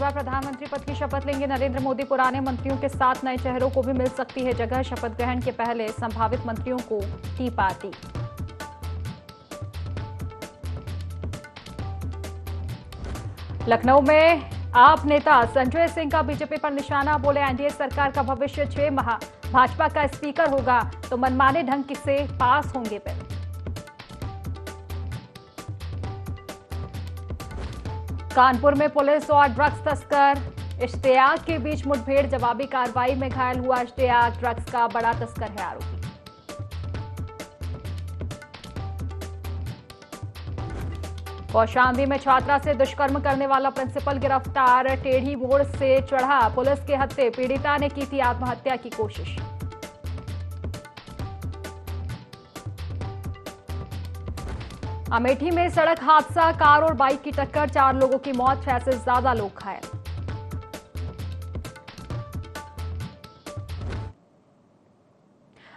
बार प्रधानमंत्री पद की शपथ लेंगे नरेंद्र मोदी। पुराने मंत्रियों के साथ नए चेहरों को भी मिल सकती है जगह। शपथ ग्रहण के पहले संभावित मंत्रियों को टी पार्टी। लखनऊ में आप नेता संजय सिंह का बीजेपी पर निशाना। बोले एनडीए सरकार का भविष्य 6 माह भाजपा का स्पीकर होगा तो मनमाने ढंग से पास होंगे बिल। कानपुर में पुलिस और ड्रग्स तस्कर इश्तियाक के बीच मुठभेड़। जवाबी कार्रवाई में घायल हुआ इश्तियाक। ड्रग्स का बड़ा तस्कर है आरोपी। कौशाम्बी में छात्रा से दुष्कर्म करने वाला प्रिंसिपल गिरफ्तार। टेढ़ी मोड़ से चढ़ा पुलिस के हत्थे। पीड़िता ने की थी आत्महत्या की कोशिश। अमेठी में सड़क हादसा। कार और बाइक की टक्कर। 4 लोगों की मौत, 6 से ज्यादा लोग घायल।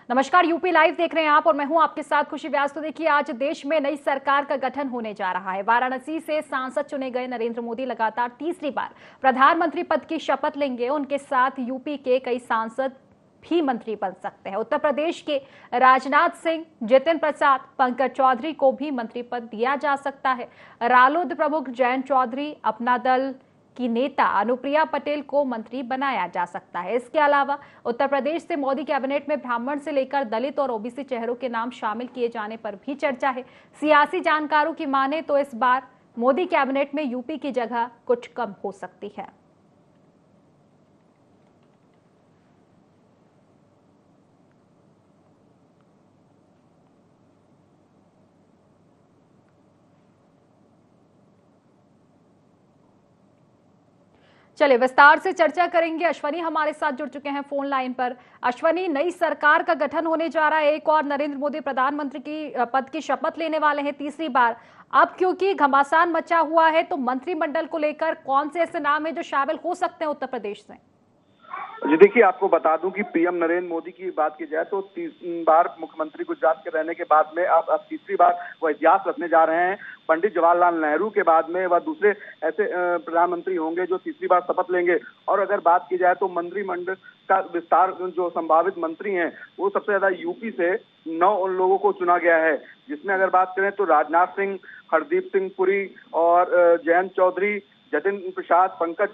नमस्कार, यूपी लाइव देख रहे हैं आप और मैं हूं आपके साथ खुशी व्यास। तो देखिए, आज देश में नई सरकार का गठन होने जा रहा है। वाराणसी से सांसद चुने गए नरेंद्र मोदी लगातार तीसरी बार प्रधानमंत्री पद की शपथ लेंगे। उनके साथ यूपी के कई सांसद भी मंत्री बन सकते हैं। उत्तर प्रदेश के राजनाथ सिंह, जितिन प्रसाद, पंकज चौधरी को भी मंत्री पद दिया जा सकता है। रालोद प्रमुख जयंत चौधरी, अपना दल की नेता अनुप्रिया पटेल को मंत्री बनाया जा सकता है। इसके अलावा उत्तर प्रदेश से मोदी कैबिनेट में ब्राह्मण से लेकर दलित और ओबीसी चेहरों के नाम शामिल किए जाने पर भी चर्चा है। सियासी जानकारों की माने तो इस बार मोदी कैबिनेट में यूपी की जगह कुछ कम हो सकती है। चलिए विस्तार से चर्चा करेंगे। अश्वनी हमारे साथ जुड़ चुके हैं फोन लाइन पर। अश्वनी, नई सरकार का गठन होने जा रहा है। एक और नरेंद्र मोदी प्रधानमंत्री की पद की शपथ लेने वाले हैं तीसरी बार। अब क्योंकि घमासान मचा हुआ है तो मंत्रिमंडल को लेकर कौन से ऐसे नाम है जो शामिल हो सकते हैं उत्तर प्रदेश से? जी देखिए, आपको बता दूं कि पीएम नरेंद्र मोदी की बात की जाए तो 3 बार मुख्यमंत्री गुजरात के रहने के बाद में अब तीसरी बार वह इतिहास रचने जा रहे हैं। पंडित जवाहरलाल नेहरू के बाद में वह दूसरे ऐसे प्रधानमंत्री होंगे जो तीसरी बार शपथ लेंगे। और अगर बात की जाए तो मंत्रिमंडल का विस्तार, जो संभावित मंत्री हैं वो सबसे ज्यादा यूपी से 9 लोगों को चुना गया है, जिसमें अगर बात करें तो राजनाथ सिंह, हरदीप सिंह पुरी और जयंत चौधरी, जतिन प्रसाद, पंकज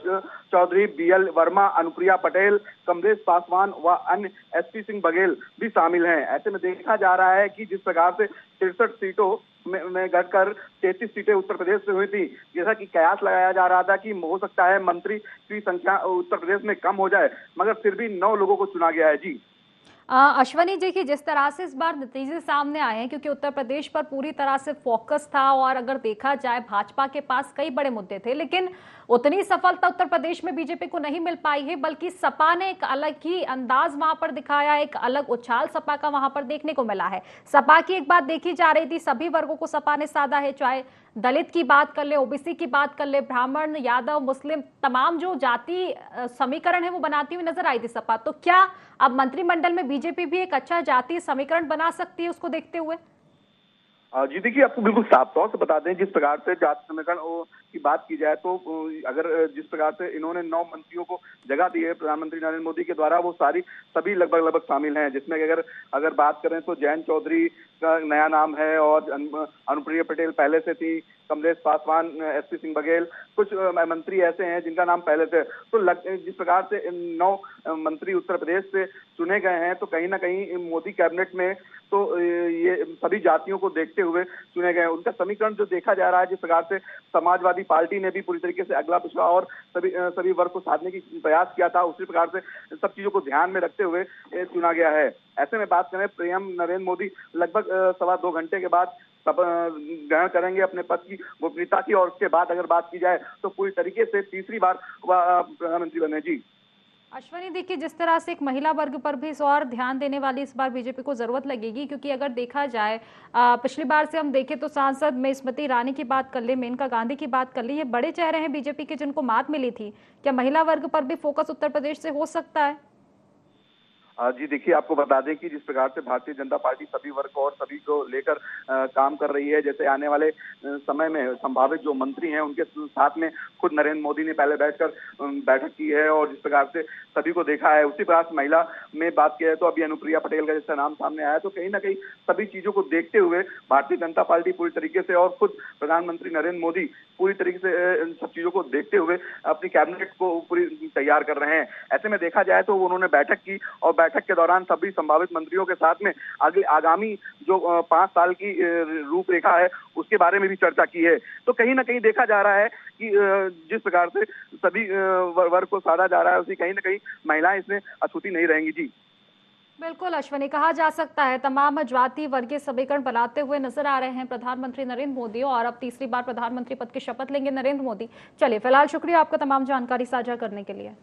चौधरी, बीएल वर्मा, अनुप्रिया पटेल, कमलेश पासवान व अन्य एसपी सिंह बघेल भी शामिल हैं। ऐसे में देखा जा रहा है कि जिस प्रकार से 63 सीटों में घटकर 33 सीटें उत्तर प्रदेश से हुई थी, जैसा कि कयास लगाया जा रहा था कि हो सकता है मंत्री की संख्या उत्तर प्रदेश में कम हो जाए, मगर फिर भी 9 लोगों को चुना गया है। जी अश्वनी, देखिए जिस तरह से इस बार नतीजे सामने आए हैं, क्योंकि उत्तर प्रदेश पर पूरी तरह से फोकस था और अगर देखा जाए भाजपा के पास कई बड़े मुद्दे थे, लेकिन उतनी सफलता उत्तर प्रदेश में बीजेपी को नहीं मिल पाई है, बल्कि सपा ने एक अलग ही अंदाज वहां पर दिखाया, एक अलग उछाल सपा का वहां पर देखने को मिला है। सपा की एक बात देखी जा रही थी, सभी वर्गों को सपा ने साधा है, चाहे दलित की बात कर ले, ओबीसी की बात कर ले, ब्राह्मण, यादव, मुस्लिम, तमाम जो जाति समीकरण है वो बनाती हुई नजर आई थी सपा। तो क्या अब मंत्रिमंडल में बीजेपी भी एक अच्छा जातीय समीकरण बना सकती है उसको देखते हुए? जी देखिए, आपको बिल्कुल साफ तौर से बता दें, जिस प्रकार से जाति समीकरण की बात की जाए तो अगर जिस प्रकार से इन्होंने 9 मंत्रियों को जगह दी है प्रधानमंत्री नरेंद्र मोदी के द्वारा, वो सभी लगभग शामिल हैं, जिसमें अगर बात करें तो जयंत चौधरी का नया नाम है और अनुप्रिया पटेल पहले से थी, कमलेश पासवान, एसपी सिंह बघेल, कुछ मंत्री ऐसे हैं जिनका नाम पहले से। तो जिस प्रकार से 9 मंत्री उत्तर प्रदेश से चुने गए हैं तो कहीं ना कहीं मोदी कैबिनेट में तो ये सभी जातियों को देखते हुए चुने गए हैं। उनका समीकरण जो देखा जा रहा है, जिस प्रकार से समाजवादी पार्टी ने भी पूरी तरीके से अगला पिछड़ा और सभी वर्ग को साधने की प्रयास किया था, उसी प्रकार से सब चीजों को ध्यान में रखते हुए चुना गया है। ऐसे में बात करें, पीएम नरेंद्र मोदी लगभग 2.25 घंटे के बाद ग्रहण करेंगे अपने पद की गोपनीयता की, और उसके बाद अगर बात की जाए तो पूरी तरीके से तीसरी बार वह प्रधानमंत्री बने। जी अश्वनी, देखिए जिस तरह से एक महिला वर्ग पर भी इस और ध्यान देने वाली इस बार बीजेपी को जरूरत लगेगी, क्योंकि अगर देखा जाए पिछली बार से हम देखें तो सांसद में स्मृति ईरानी की बात कर ले, मेनका गांधी की बात कर ले, ये बड़े चेहरे हैं बीजेपी के जिनको मात मिली थी। क्या महिला वर्ग पर भी फोकस उत्तर प्रदेश से हो सकता है? जी देखिए, आपको बता दें कि जिस प्रकार से भारतीय जनता पार्टी सभी वर्ग और सभी को लेकर काम कर रही है, जैसे आने वाले समय में संभावित जो मंत्री हैं उनके साथ में खुद नरेंद्र मोदी ने पहले बैठकर बैठक की है और जिस प्रकार से सभी को देखा है, उसी प्रकार से महिला में बात की है तो अभी अनुप्रिया पटेल का जैसा नाम सामने आया, तो कहीं ना कहीं सभी चीजों को देखते हुए भारतीय जनता पार्टी पूरी तरीके से और खुद प्रधानमंत्री नरेंद्र मोदी पूरी तरीके से इन सब चीजों को देखते हुए अपनी कैबिनेट को पूरी तैयार कर रहे हैं। ऐसे में देखा जाए तो उन्होंने बैठक की और बैठक के दौरान सभी संभावित मंत्रियों के साथ में आगामी जो 5 साल की रूपरेखा है उसके बारे में भी चर्चा की है। तो कहीं ना कहीं देखा जा रहा है कि जिस प्रकार से सभी वर्ग को साधा जा रहा है उसी कहीं ना कहीं महिलाएं इसमें अछूती नहीं रहेंगी। जी बिल्कुल अश्विनी, कहा जा सकता है तमाम जाति वर्गीय समीकरण बनाते हुए नजर आ रहे हैं प्रधानमंत्री नरेंद्र मोदी और अब तीसरी बार प्रधानमंत्री पद की शपथ लेंगे नरेंद्र मोदी। चलिए फिलहाल शुक्रिया आपका तमाम जानकारी साझा करने के लिए।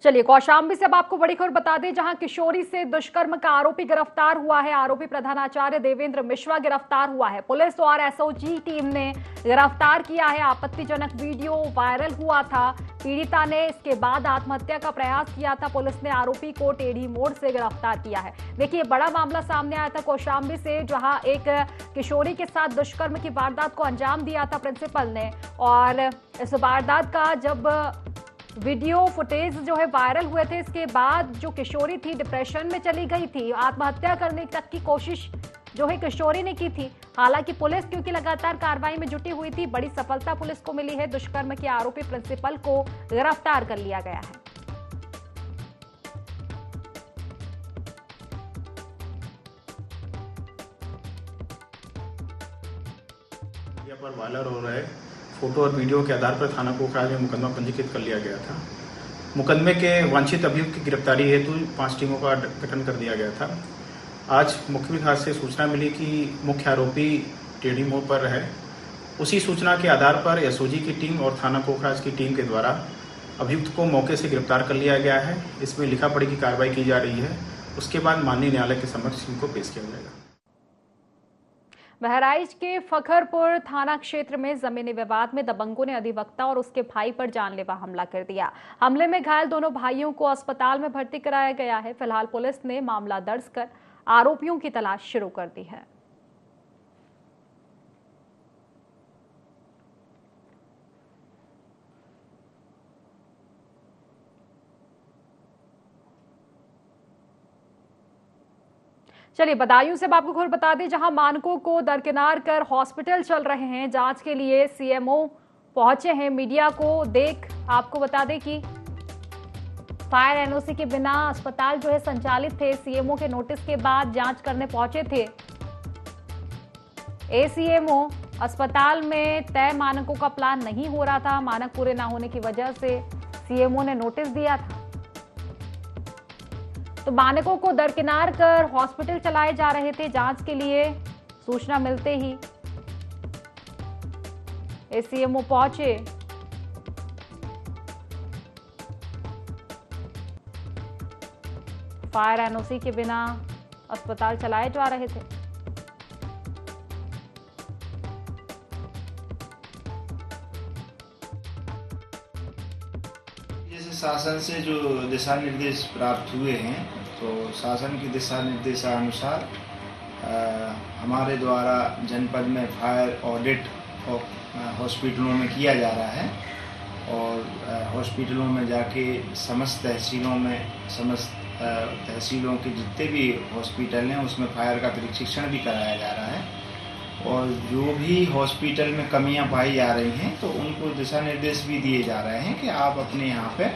चलिए कौशाम्बी से अब आपको बड़ी खबर बता दें, जहां किशोरी से दुष्कर्म का आरोपी गिरफ्तार हुआ है। आरोपी प्रधानाचार्य देवेंद्र मिश्रा गिरफ्तार हुआ है। पुलिस और एसओजी टीम ने गिरफ्तार किया है। आपत्तिजनक वीडियो वायरल हुआ था। पीड़िता ने इसके बाद आत्महत्या का प्रयास किया था। पुलिस ने आरोपी को टेढ़ी मोड़ से गिरफ्तार किया है। देखिए बड़ा मामला सामने आया था कौशाम्बी से, जहां एक किशोरी के साथ दुष्कर्म की वारदात को अंजाम दिया था प्रिंसिपल ने, और इस वारदात का जब वीडियो फुटेज जो है वायरल हुए थे, इसके बाद जो किशोरी थी डिप्रेशन में चली गई थी, आत्महत्या करने तक की कोशिश जो है किशोरी ने की थी। हालांकि पुलिस क्योंकि लगातार कार्रवाई में जुटी हुई थी, बड़ी सफलता पुलिस को मिली है। दुष्कर्म के आरोपी प्रिंसिपल को गिरफ्तार कर लिया गया है। पर वायरल हो रहा है फोटो और वीडियो के आधार पर थाना कोखराज में मुकदमा पंजीकृत कर लिया गया था। मुकदमे के वांछित अभियुक्त की गिरफ्तारी हेतु 5 टीमों का गठन कर दिया गया था। आज मुख्य विकास से सूचना मिली कि मुख्य आरोपी टेढ़ी मोड़ पर है। उसी सूचना के आधार पर एसओजी की टीम और थाना कोखराज की टीम के द्वारा अभियुक्त को मौके से गिरफ्तार कर लिया गया है। इसमें लिखा पढ़ी की कार्रवाई की जा रही है। उसके बाद माननीय न्यायालय के समक्ष इनको पेश किया जाएगा। बहराइच के फखरपुर थाना क्षेत्र में जमीनी विवाद में दबंगों ने अधिवक्ता और उसके भाई पर जानलेवा हमला कर दिया। हमले में घायल दोनों भाइयों को अस्पताल में भर्ती कराया गया है। फिलहाल पुलिस ने मामला दर्ज कर आरोपियों की तलाश शुरू कर दी है। चलिए बदायूं से आपको खबर बता दें, जहां मानकों को दरकिनार कर हॉस्पिटल चल रहे हैं। जांच के लिए सीएमओ पहुंचे हैं। मीडिया को देख आपको बता दें कि फायर एनओसी के बिना अस्पताल जो है संचालित थे। सीएमओ के नोटिस के बाद जांच करने पहुंचे थे एसीएमओ। अस्पताल में तय मानकों का प्लान नहीं हो रहा था। मानक पूरे ना होने की वजह से सीएमओ ने नोटिस दिया था। तो मानकों को दरकिनार कर हॉस्पिटल चलाए जा रहे थे। जांच के लिए सूचना मिलते ही एसीएमओ पहुंचे। फायर एनओसी के बिना अस्पताल चलाए जा रहे थे। जैसे शासन से जो दिशा निर्देश प्राप्त हुए हैं, तो शासन के दिशा निर्देशानुसार हमारे द्वारा जनपद में फायर ऑडिट हॉस्पिटलों में किया जा रहा है और हॉस्पिटलों में जाके समस्त तहसीलों के जितने भी हॉस्पिटल हैं उसमें फायर का प्रशिक्षण भी कराया जा रहा है। और जो भी हॉस्पिटल में कमियां पाई जा रही हैं तो उनको दिशा निर्देश भी दिए जा रहे हैं कि आप अपने यहाँ पे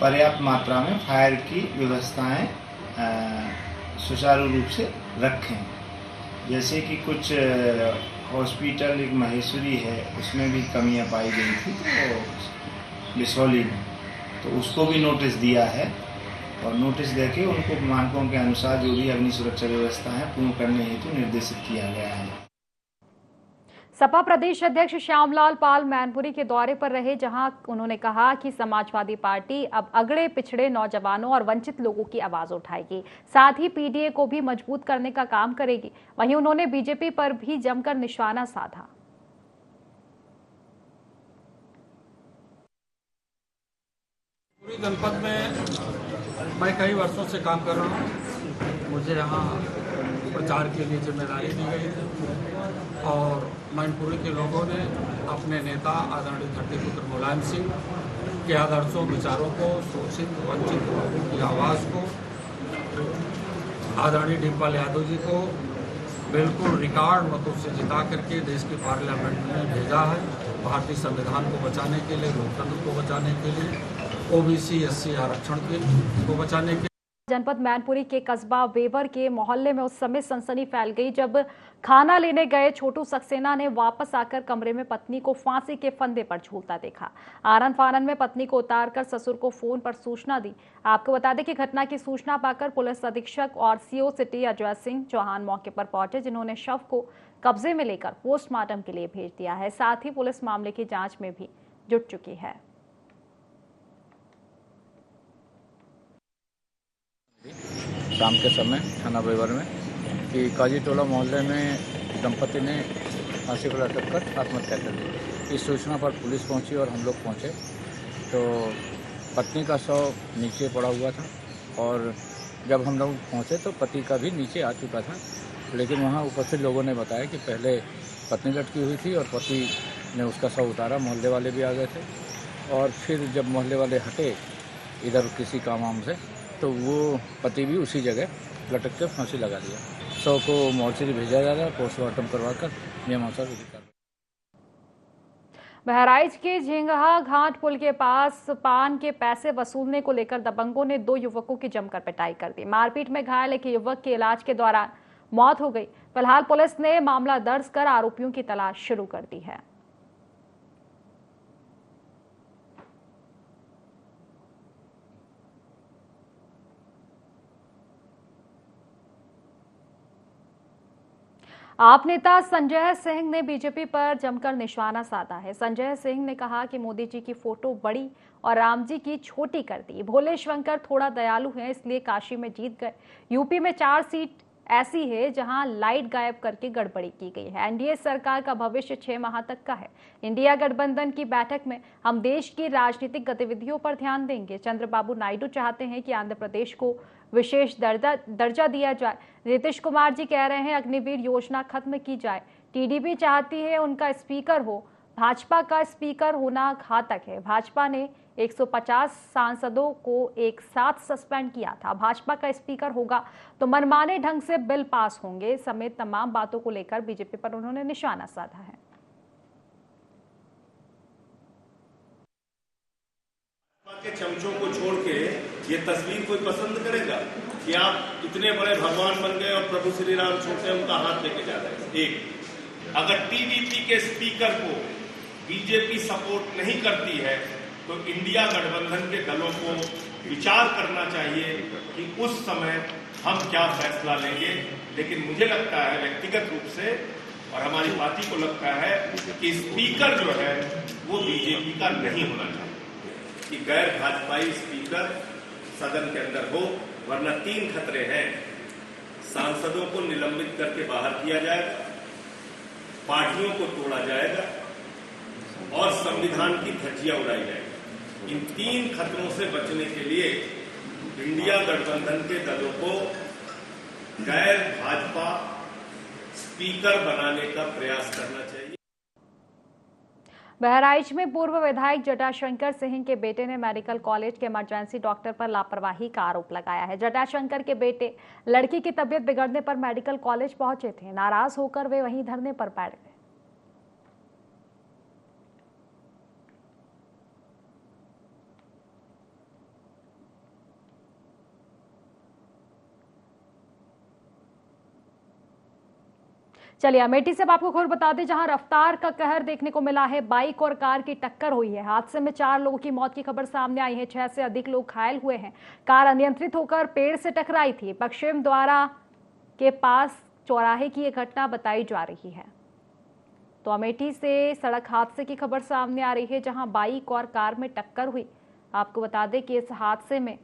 पर्याप्त मात्रा में फायर की व्यवस्थाएं सुचारू रूप से रखें। जैसे कि कुछ हॉस्पिटल एक महेश्वरी है, उसमें भी कमियां पाई गई थी तो बिसौली में, तो उसको भी नोटिस दिया है और नोटिस देके उनको मानकों के अनुसार जो भी अग्नि सुरक्षा व्यवस्था है पूर्ण करने हेतु निर्देशित किया गया है। सपा प्रदेश अध्यक्ष श्यामलाल पाल मैनपुरी के दौरे पर रहे, जहां उन्होंने कहा कि समाजवादी पार्टी अब अगड़े पिछड़े नौजवानों और वंचित लोगों की आवाज उठाएगी, साथ ही पीडीए को भी मजबूत करने का काम करेगी। वहीं उन्होंने बीजेपी पर भी जमकर निशाना साधा। पूरी जनपद में मैं कई वर्षों से काम कर रहा हूँ। मुझे यहाँ प्रचार के लिए जिम्मेदारी दी गई थी और मैनपुरी के लोगों ने अपने नेता आदरणीय धरतीपुत्र मुलायम सिंह के आदर्शों विचारों को, शोषित वंचित लोगों की आवाज़ को, आदरणीय डिम्पल यादव जी को बिल्कुल रिकॉर्ड मतों से जिता करके देश की पार्लियामेंट में भेजा है। भारतीय संविधान को बचाने के लिए, लोकतंत्र को बचाने के लिए, ओबीसी एससी आरक्षण को बचाने के। जनपद मैनपुरी के कस्बा वेवर के मोहल्ले में उस समय सनसनी फैल गई जब खाना लेने गए छोटू सक्सेना ने वापस आकर कमरे में पत्नी को फांसी के फंदे पर झूलता देखा। आनन फानन में पत्नी को उतारकर ससुर को फोन पर सूचना दी। आपको बता दें कि घटना की सूचना पाकर पुलिस अधीक्षक और सीओ सिटी अजय सिंह चौहान मौके पर पहुंचे, जिन्होंने शव को कब्जे में लेकर पोस्टमार्टम के लिए भेज दिया है। साथ ही पुलिस मामले की जाँच में भी जुट चुकी है। शाम के समय थाना वेवर में कि काजी टोला मोहल्ले में दंपति ने फांसी पर लटक कर आत्महत्या कर ली। इस सूचना पर पुलिस पहुंची और हम लोग पहुंचे तो पत्नी का शव नीचे पड़ा हुआ था और जब हम लोग पहुंचे तो पति का भी नीचे आ चुका था, लेकिन वहां उपस्थित लोगों ने बताया कि पहले पत्नी लटकी हुई थी और पति ने उसका शव उतारा। मोहल्ले वाले भी आ गए थे और फिर जब मोहल्ले वाले हटे इधर किसी काम वाम से तो वो पति भी उसी जगह लटक कर फांसी लगा दिया। शव को मोर्चरी भेजा जा रहा है, पोस्टमार्टम करवाकर नियमानुसार विधि कार्रवाई। बहराइच के झिंगहा घाट पुल के पास पान के पैसे वसूलने को लेकर दबंगों ने 2 युवकों की जमकर पिटाई कर दी। मारपीट में घायल एक युवक की इलाज के दौरान मौत हो गई। फिलहाल पुलिस ने मामला दर्ज कर आरोपियों की तलाश शुरू कर दी है। आप नेता संजय सिंह ने बीजेपी पर जमकर निशाना साधा है। संजय सिंह ने कहा कि मोदी जी की फोटो बड़ी और राम जी की छोटी कर दी। भोले शंकर थोड़ा दयालु हैं, इसलिए काशी में जीत गए। यूपी में 4 सीट ऐसी है जहां लाइट गायब करके गड़बड़ी की गई है। एनडीए सरकार का भविष्य 6 माह तक का है। इंडिया गठबंधन की बैठक में हम देश की राजनीतिक गतिविधियों पर ध्यान देंगे। चंद्रबाबू नायडू चाहते हैं कि आंध्र प्रदेश को विशेष दर्जा दिया जाए। नीतीश कुमार जी कह रहे हैं अग्निवीर योजना खत्म की जाए। टीडीपी चाहती है उनका स्पीकर हो। भाजपा का स्पीकर होना घातक है। भाजपा ने 150 सांसदों को एक साथ सस्पेंड किया था। भाजपा का स्पीकर होगा तो मनमाने ढंग से बिल पास होंगे समेत तमाम बातों को लेकर बीजेपी पर उन्होंने निशाना साधा है। के चमचों को छोड़ के ये तस्वीर कोई पसंद करेगा कि आप इतने बड़े भगवान बन गए और प्रभु श्री राम छोटे उनका हाथ लेके जा रहे हैं। एक अगर टीडीपी के स्पीकर को बीजेपी सपोर्ट नहीं करती है तो इंडिया गठबंधन के दलों को विचार करना चाहिए कि उस समय हम क्या फैसला लेंगे। लेकिन मुझे लगता है व्यक्तिगत रूप से और हमारी पार्टी को लगता है कि स्पीकर जो है वो बीजेपी का नहीं होना चाहिए, कि गैर भाजपाई स्पीकर सदन के अंदर हो, वरना 3 खतरे हैं। सांसदों को निलंबित करके बाहर किया जाएगा, पार्टियों को तोड़ा जाएगा और संविधान की धज्जियां उड़ाई जाएगी। इन 3 खतरों से बचने के लिए इंडिया गठबंधन के दलों को गैर भाजपा स्पीकर बनाने का प्रयास करना चाहिए। बहराइच में पूर्व विधायक जटाशंकर सिंह के बेटे ने मेडिकल कॉलेज के इमरजेंसी डॉक्टर पर लापरवाही का आरोप लगाया है। जटाशंकर के बेटे लड़की की तबीयत बिगड़ने पर मेडिकल कॉलेज पहुंचे थे। नाराज होकर वे वहीं धरने पर बैठ गए। चलिए अमेठी से आपको खबर बता दें, जहां रफ्तार का कहर देखने को मिला है। बाइक और कार की टक्कर हुई है। हादसे में 4 लोगों की मौत की खबर सामने आई है। 6 से अधिक लोग घायल हुए हैं। कार अनियंत्रित होकर पेड़ से टकराई थी। पश्चिम द्वारा के पास चौराहे की यह घटना बताई जा रही है। तो अमेठी से सड़क हादसे की खबर सामने आ रही है, जहां बाइक और कार में टक्कर हुई। आपको बता दें कि इस हादसे में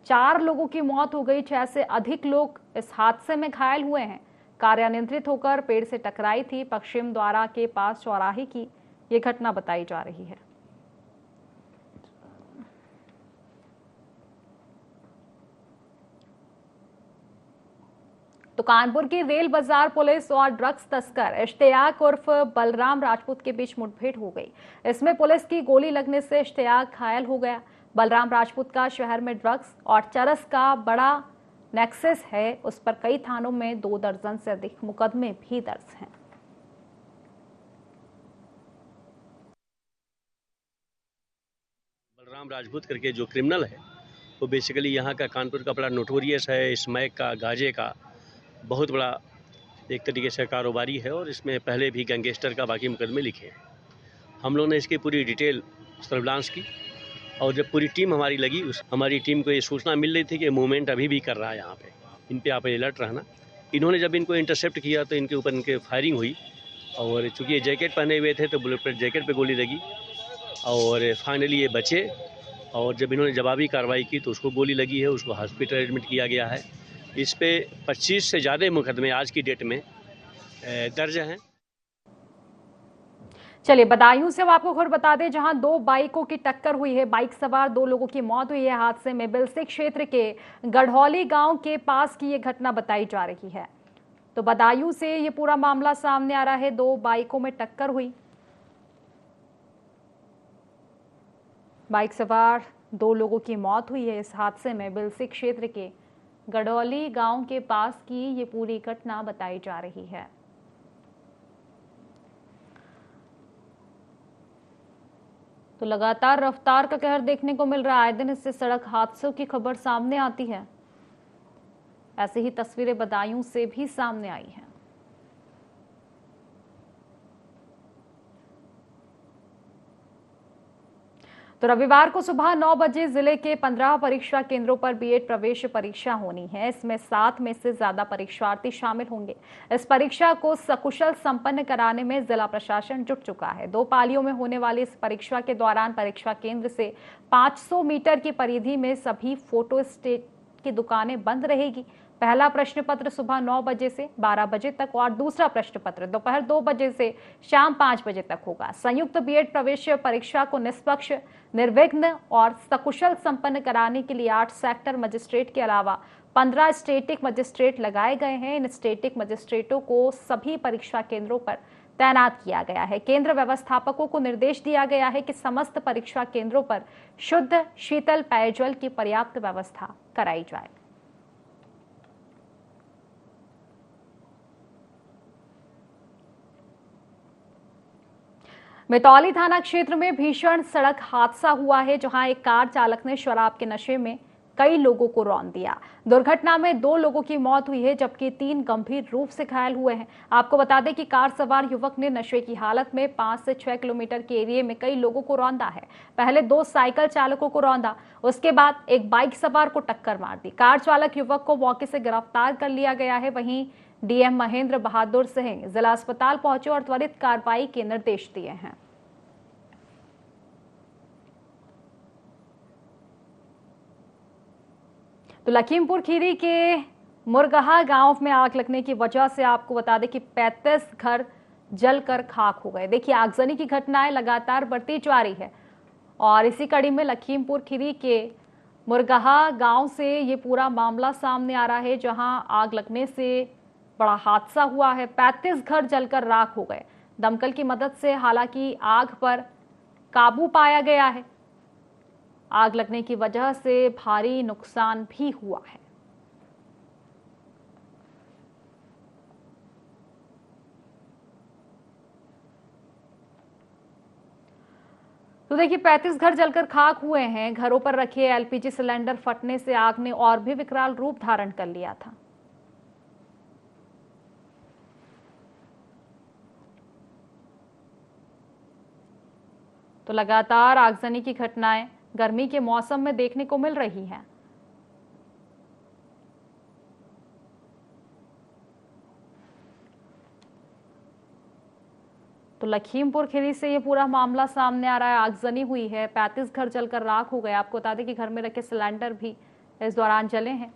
4 लोगों की मौत हो गई। 6 से अधिक लोग इस हादसे में घायल हुए हैं। कार अनियंत्रित होकर पेड़ से टकराई थी। पश्चिम द्वारा के पास चौराहे की यह घटना बताई जा रही है। तो कानपुर की रेल बाजार पुलिस और ड्रग्स तस्कर इश्तियाक उर्फ बलराम राजपूत के बीच मुठभेड़ हो गई। इसमें पुलिस की गोली लगने से इश्तियाक घायल हो गया। बलराम राजपूत का शहर में ड्रग्स और चरस का बड़ा नेक्सस है। उस पर कई थानों में 2 दर्जन से अधिक मुकदमे भी दर्ज हैं। बलराम राजपूत करके जो क्रिमिनल है वो बेसिकली यहाँ का कानपुर का बड़ा नोटोरियस है। स्मैक का, गांजे का बहुत बड़ा एक तरीके से कारोबारी है और इसमें पहले भी गैंगस्टर का बाकी मुकदमे लिखे हैं। हम लोगों ने इसकी पूरी डिटेल सर्विलांस की और जब पूरी टीम हमारी लगी, हमारी टीम को ये सूचना मिल रही थी कि मूवमेंट अभी भी कर रहा है यहाँ पे, इन पे आप अलर्ट रहना। इन्होंने जब इनको इंटरसेप्ट किया तो इनके ऊपर इनके फायरिंग हुई और चूँकि ये जैकेट पहने हुए थे तो बुलेट प्रूफ जैकेट पे गोली लगी और फाइनली ये बचे। और जब इन्होंने जवाबी कार्रवाई की तो उसको गोली लगी है, उसको हॉस्पिटल एडमिट किया गया है। इस पे 25 से ज़्यादा मुकदमे आज की डेट में दर्ज हैं। चलिए बदायूं से हम आपको खबर बता दें, जहां 2 बाइकों की टक्कर हुई है। बाइक सवार 2 लोगों की मौत हुई है हादसे में। बिलसी क्षेत्र के गढ़ौली गांव के पास की ये घटना बताई जा रही है। तो बदायूं से ये पूरा मामला सामने आ रहा है। 2 बाइकों में टक्कर हुई। बाइक सवार 2 लोगों की मौत हुई है इस हादसे में। बिलसी क्षेत्र के गढ़ौली गांव के पास की ये पूरी घटना बताई जा रही है। तो लगातार रफ्तार का कहर देखने को मिल रहा है। आए दिन इससे सड़क हादसों की खबर सामने आती है। ऐसी ही तस्वीरें बदायूं से भी सामने आई हैं। तो रविवार को सुबह 9 बजे जिले के 15 परीक्षा केंद्रों पर बीएड प्रवेश परीक्षा होनी है। इसमें 7 में से ज्यादा परीक्षार्थी शामिल होंगे। इस परीक्षा को सकुशल संपन्न कराने में जिला प्रशासन जुट चुका है। 2 पालियों में होने वाली इस परीक्षा के दौरान परीक्षा केंद्र से 500 मीटर की परिधि में सभी फोटो स्टेट की दुकानें बंद रहेगी। पहला प्रश्न पत्र सुबह 9 बजे से 12 बजे तक और दूसरा प्रश्न पत्र दोपहर 2 बजे से शाम 5 बजे तक होगा। संयुक्त बीएड प्रवेश परीक्षा को निष्पक्ष, निर्विघ्न और सकुशल संपन्न कराने के लिए 8 सेक्टर मजिस्ट्रेट के अलावा 15 स्टेटिक मजिस्ट्रेट लगाए गए हैं। इन स्टेटिक मजिस्ट्रेटों को सभी परीक्षा केंद्रों पर तैनात किया गया है। केंद्र व्यवस्थापकों को निर्देश दिया गया है कि समस्त परीक्षा केंद्रों पर शुद्ध शीतल पेयजल की पर्याप्त व्यवस्था कराई जाए। मितौली थाना क्षेत्र में भीषण सड़क हादसा हुआ है, जहां एक कार चालक ने शराब के नशे में कई लोगों को रौंद दिया। दुर्घटना में 2 लोगों की मौत हुई है, जबकि 3 गंभीर रूप से घायल हुए हैं। आपको बता दें कि कार सवार युवक ने नशे की हालत में 5 से 6 किलोमीटर के एरिया में कई लोगों को रौंदा है। पहले 2 साइकिल चालकों को रौंदा, उसके बाद एक बाइक सवार को टक्कर मार दी। कार चालक युवक को मौके से गिरफ्तार कर लिया गया है। वहीं डीएम महेंद्र बहादुर सिंह जिला अस्पताल पहुंचे और त्वरित कार्रवाई के निर्देश दिए हैं। तो लखीमपुर खीरी के मुरगहा गांव में आग लगने की वजह से आपको बता दें कि 35 घर जलकर खाक हो गए। देखिए, आगजनी की घटनाएं लगातार बढ़ती जा रही है और इसी कड़ी में लखीमपुर खीरी के मुरगहा गांव से ये पूरा मामला सामने आ रहा है, जहां आग लगने से बड़ा हादसा हुआ है। 35 घर जलकर राख हो गए। दमकल की मदद से हालांकि आग पर काबू पाया गया है। आग लगने की वजह से भारी नुकसान भी हुआ है। तो देखिए, 35 घर जलकर खाक हुए हैं। घरों पर रखे एलपीजी सिलेंडर फटने से आग ने और भी विकराल रूप धारण कर लिया था। तो लगातार आगजनी की घटनाएं गर्मी के मौसम में देखने को मिल रही हैं। तो लखीमपुर खीरी से ये पूरा मामला सामने आ रहा है। आगजनी हुई है, 35 घर जलकर राख हो गए। आपको बता दें कि घर में रखे सिलेंडर भी इस दौरान जले हैं।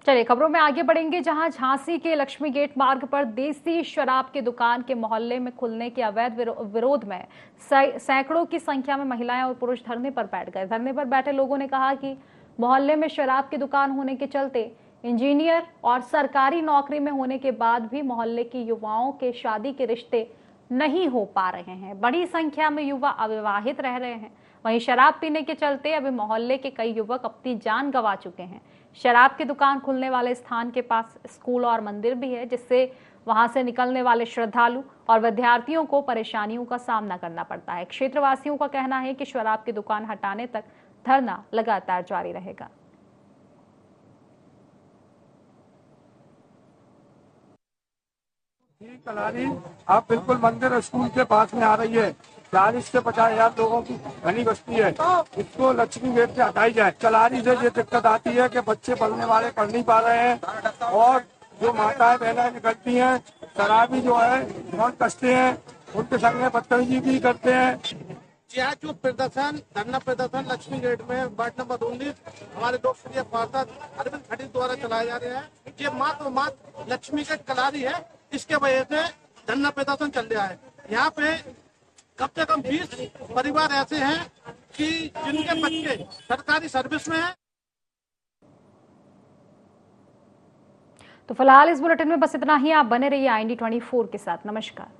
चलिए खबरों में आगे बढ़ेंगे, जहां झांसी के लक्ष्मी गेट मार्ग पर देसी शराब की दुकान के मोहल्ले में खुलने के अवैध विरोध में सैकड़ों की संख्या में महिलाएं और पुरुष धरने पर बैठ गए। धरने पर बैठे लोगों ने कहा कि मोहल्ले में शराब की दुकान होने के चलते इंजीनियर और सरकारी नौकरी में होने के बाद भी मोहल्ले की युवाओं के शादी के रिश्ते नहीं हो पा रहे हैं। बड़ी संख्या में युवा अविवाहित रह रहे हैं। वहीं शराब पीने के चलते अभी मोहल्ले के कई युवक अपनी जान गंवा चुके हैं। शराब की दुकान खुलने वाले स्थान के पास स्कूल और मंदिर भी है, जिससे वहां से निकलने वाले श्रद्धालु और विद्यार्थियों को परेशानियों का सामना करना पड़ता है। क्षेत्रवासियों का कहना है कि शराब की दुकान हटाने तक धरना लगातार जारी रहेगा। कलारी अब बिल्कुल मंदिर और स्कूल के पास में आ रही है। 40 से 50,000 लोगों की घनी बस्ती है। इसको लक्ष्मी गेट से हटाई जाए। कलारी से ये दिक्कत आती है कि बच्चे पढ़ने वाले पढ़ नहीं पा रहे हैं और जो माताएं बहनें निकलती हैं, शराबी जो है बहुत कसते हैं, उनके संग में बदतमीजी भी करते हैं। यह जो प्रदर्शन, धरना प्रदर्शन लक्ष्मी गेट में वार्ड नंबर 19 हमारे लोकप्रिय पार्षद अरविंद खटीक द्वारा चलाए जा रहे हैं, ये मात्र लक्ष्मी गेट कलारी है। इसके वजह से धरना प्रदर्शन चल रहा है। यहाँ पे कम से कम 20 परिवार ऐसे हैं कि जिनके बच्चे सरकारी सर्विस में हैं। तो फिलहाल इस बुलेटिन में बस इतना ही। आप बने रहिए IND 24 के साथ। नमस्कार।